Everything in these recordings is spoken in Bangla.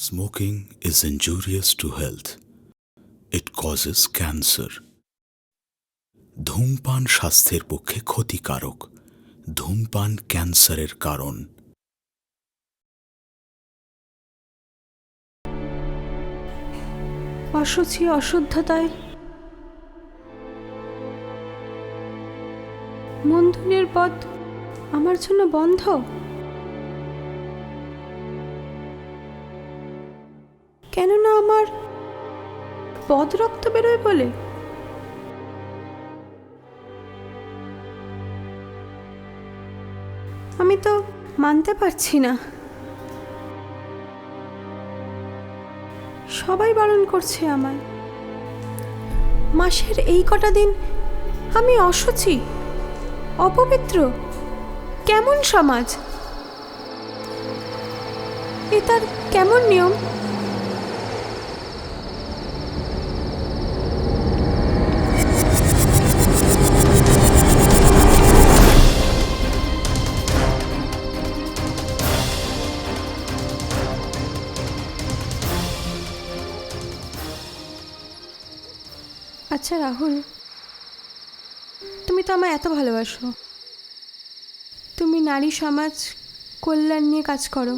Smoking is injurious to health. It causes cancer. ধূমপান স্বাস্থ্যের পক্ষে ক্ষতিকারক। ধূমপান ক্যান্সারের কারণ। অশুচি অশুদ্ধতায় মন্দিরের পথ আমার জন্য বন্ধ। কেননা আমার পদ রক্ত বেরোয় বলে। আমি তো মানতে পারছি না। সবাই বারণ করছে আমায়। মাসের এই কটা দিন আমি অশুচি, অপবিত্র। কেমন সমাজ? এ তার কেমন নিয়ম? আচ্ছা রাহুল, তুমি তো আমায় এত ভালোবাসো। তুমি নারী সমাজ কল্যাণ নিয়ে কাজ করো।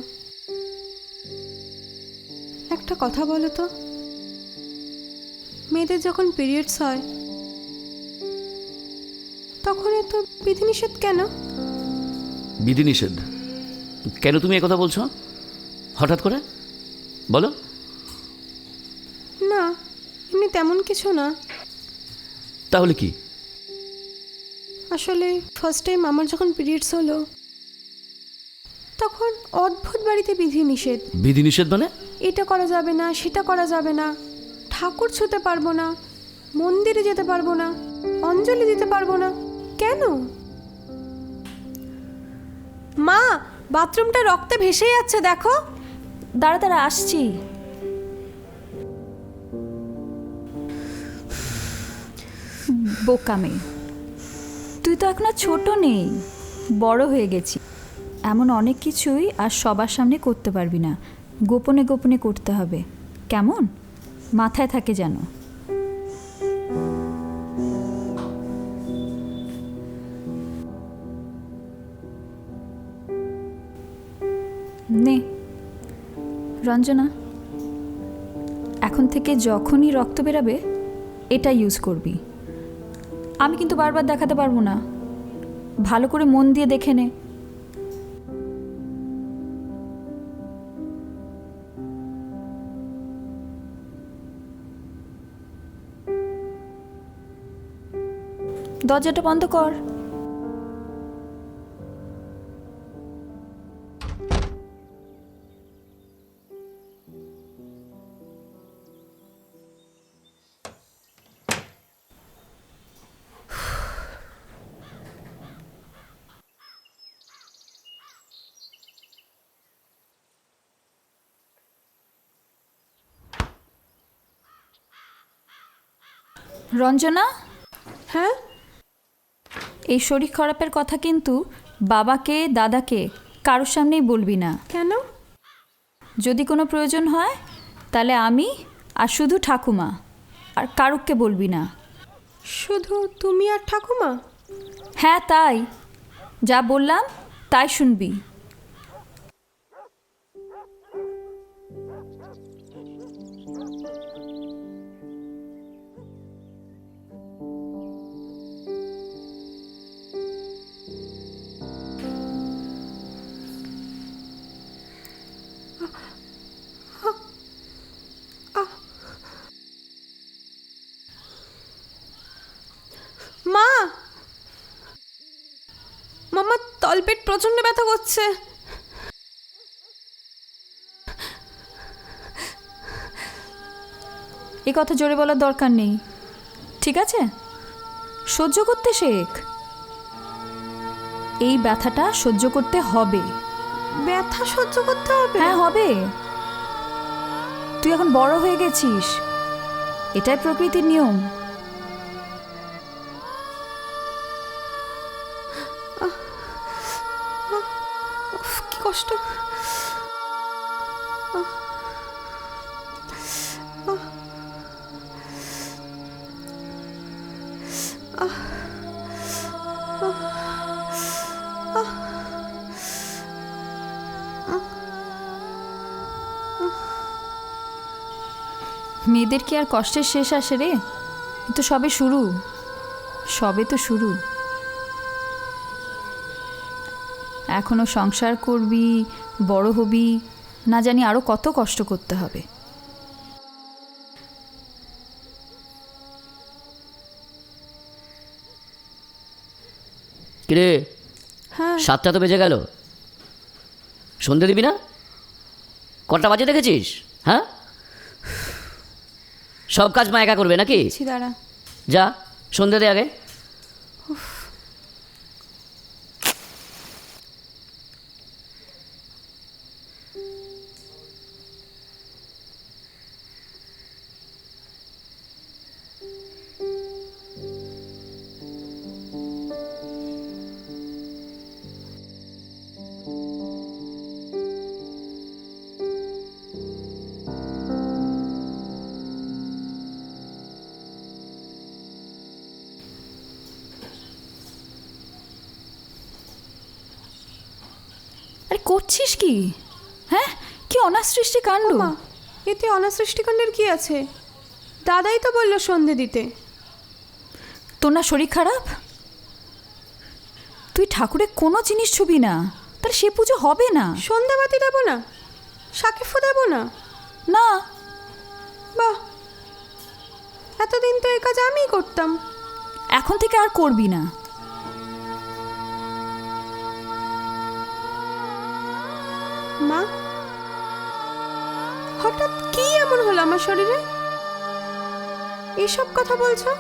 একটা কথা বলো তো, মেয়েদের যখন পিরিয়ডস হয় তখন এত বিধিনিষেধ কেন? বিধিনিষেধ কেন? তুমি একথা বলছো হঠাৎ করে? বলো। না, এমনি তেমন কিছু না। তাহলে কি? আসলে ফার্স্ট টাইম আমার যখন পিরিয়ডস হলো তখন অদ্ভুত বাড়িতে বিধিনিষেধ। বিধিনিষেধ মানে? এটা করা যাবে না, সেটা করা যাবে না, ঠাকুর ছুঁতে পারবো না, মন্দিরে যেতে পারবো না, অঞ্জলি দিতে পারবো না। কেন? মা, বাথরুমটা রক্তে ভেসে যাচ্ছে, দেখো। দাঁড়া দাঁড়া, আসছি। বোকা মেয়ে, তুই তো এখন আর ছোট নেই, বড় হয়ে গেছি। এমন অনেক কিছুই আর সবার সামনে করতে পারবি না, গোপনে গোপনে করতে হবে। কেমন? মাথায় থাকে যেন। নে রঞ্জনা, এখন থেকে যখনই রক্ত বেরাবে এটা ইউজ করবি। আমি কিন্তু বারবার দেখাতে পারবো না, ভালো করে মন দিয়ে দেখে নে। দরজাটা বন্ধ কর। রঞ্জনা, হ্যাঁ? এই শরীর খারাপের কথা কিন্তু বাবাকে দাদাকে কারোর সামনেই বলবি না। কেন? যদি কোনো প্রয়োজন হয় তাহলে আমি আর শুধু ঠাকুমা, আর কারুককে বলবি না। শুধু তুমি আর ঠাকুমা? হ্যাঁ তাই, যা বললাম তাই শুনবি। মা, মামা তলপেট প্রচন্ড ব্যথা করছে। এ কথা জোরে বলার দরকার নেই, ঠিক আছে? সহ্য করতে শেখ। এই ব্যথাটা সহ্য করতে হবে। ব্যথা সহ্য করতে হবে? হ্যাঁ হবে। তুই এখন বড় হয়ে গেছিস, এটাই প্রকৃতির নিয়ম। কি কষ্ট। মেয়েদের কি আর কষ্টের শেষ আসে রে? এ তো সবে শুরু, সবে তো শুরু। এখনো সংসার করবি, বড় হবি, না জানি আরো কত কষ্ট করতে হবে। কিরে, হ্যাঁ 7টা তো বেজে গেল, সন্ধে দিবি না? কটা বাজে দেখেছিস? হ্যাঁ, সব কাজ মা একা করবে নাকি? দাঁড়া। যা সন্ধে দে আগে। আরে করছিস কি? হ্যাঁ, কি অনাসৃষ্টি কাণ্ড! মা, এতে অনাসৃষ্টিকাণ্ডের কি আছে? দাদাই তো বললো সন্ধে দিতে। তোর না শরীর খারাপ? তুই ঠাকুরের কোনো জিনিস ছুবি না, তাহলে সে পুজো হবে না। সন্ধ্যাবাতি দেবো না? সাকিফও দেবো না? না, বাহ, এতদিন তো এই কাজ আমিই করতাম। এখন থেকে আর করবি না। মা, হঠাৎ কি এমন হলো আমার শরীরে? এসব কথা বলছো?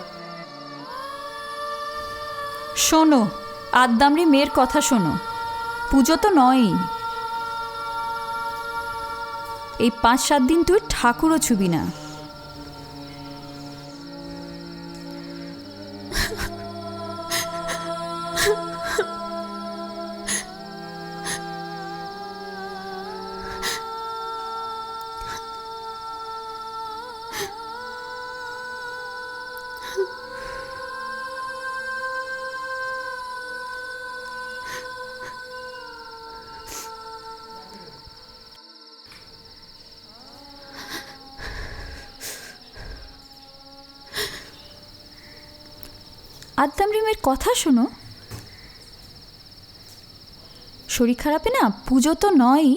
শোনো, আদ্দামরি মেয়ের কথা শোনো। পুজো তো নয়ই, এই 5-7 দিন তুই ঠাকুরও ছুবি না। আদ্দামরি মেয়ের কথা শোনো। শরীর খারাপে না পুজো তো নয়ই,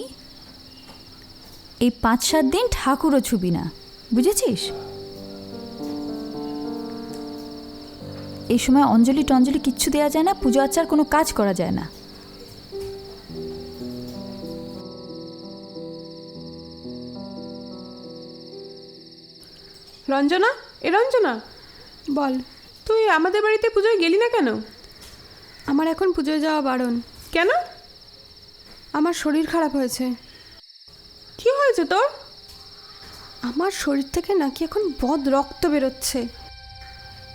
এই 5-7 দিন ঠাকুরও ছুবি না, বুঝেছিস? এই সময় অঞ্জলি টঞ্জলি কিচ্ছু দেওয়া যায় না, পুজো আচার কোনো কাজ করা যায় না। রঞ্জনা, এ রঞ্জনা, বল, তুই আমাদের বাড়িতে পুজোয় গেলি না কেন? আমার এখন পুজোয় যাওয়া বারণ। কেন? আমার শরীর খারাপ হয়েছে। কি হয়েছে তোর? আমার শরীর থেকে নাকি এখন বদ রক্ত বেরোচ্ছে,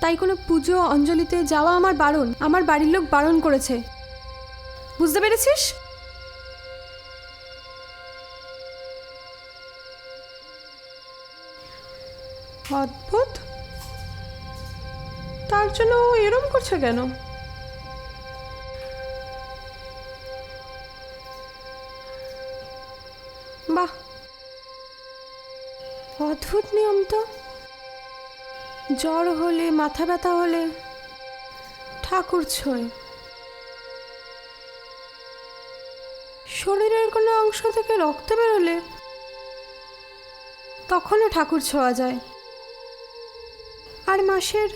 তাই কোনো পুজো অঞ্জলিতে যাওয়া আমার বারণ। আমার বাড়ির লোক বারণ করেছে, বুঝতে পেরেছিস? অদ্ভুত, তার জন্য ও এরম করছে কেন? বাহ, অদ্ভুত নিয়ম তো। জ্বর হলে, মাথা ব্যথা হলে ঠাকুর ছোঁয়, শরীরের কোনো অংশ থেকে রক্ত বেরোলে তখনও ঠাকুর ছোঁয়া যায়। আর মাসের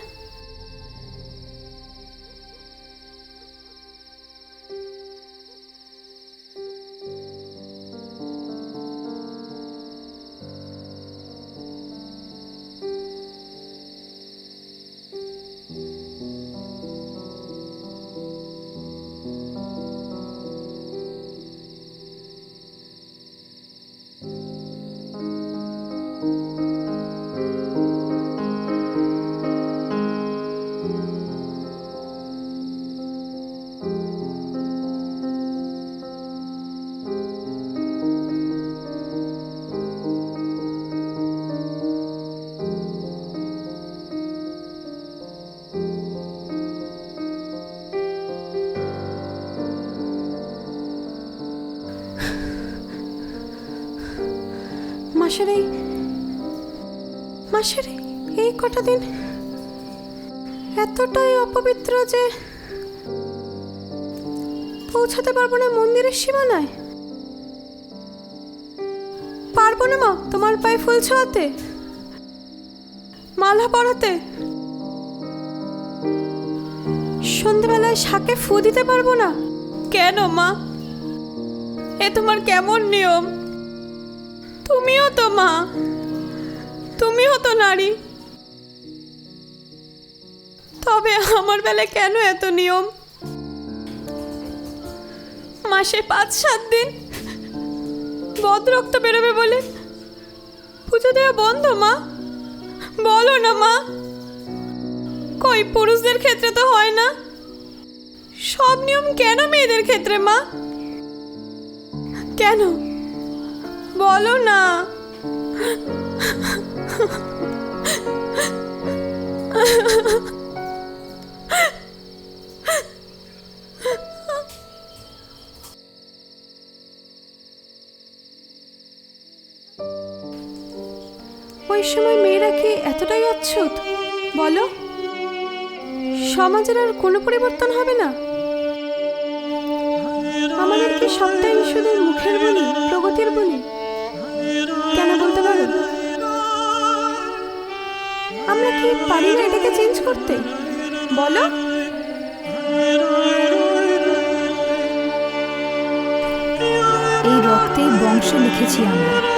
মাসের এই কটা দিন এতটাই অপবিত্র যে পৌঁছাতে পারবো না মন্দিরের সীমানায়। পারবো না মা তোমার পায়ে ফুল ছোঁয়াতে, মালা পরাতে, সন্ধ্যেবেলায় শাকে ফু দিতে পারবো না। কেন মা, এ তোমার কেমন নিয়ম? তুমিও তো মা, তুমিও তো নারী, তবে আমার বেলায় কেন এত নিয়ম? মাসে 5-7 দিন বদ রক্ত বেরোবে বলে পুজো দেওয়া বন্ধ মা? বলো না মা, কই পুরুষদের ক্ষেত্রে তো হয় না, সব নিয়ম কেন মেয়েদের ক্ষেত্রে মা? কেন বলো না? ওই সময় মেয়েরা কি এতটাই অচ্ছুত? বলো, সমাজের আর কোনো পরিবর্তন হবে না? আমাদের কি সবটাই শুধু মুখের বলি, প্রগতির বলি? কেন বলতে পারো? আমরা কি পারি না এটাকে চেঞ্জ করতে? বলো। এই রক্তে বংশ লিখেছি আমরা।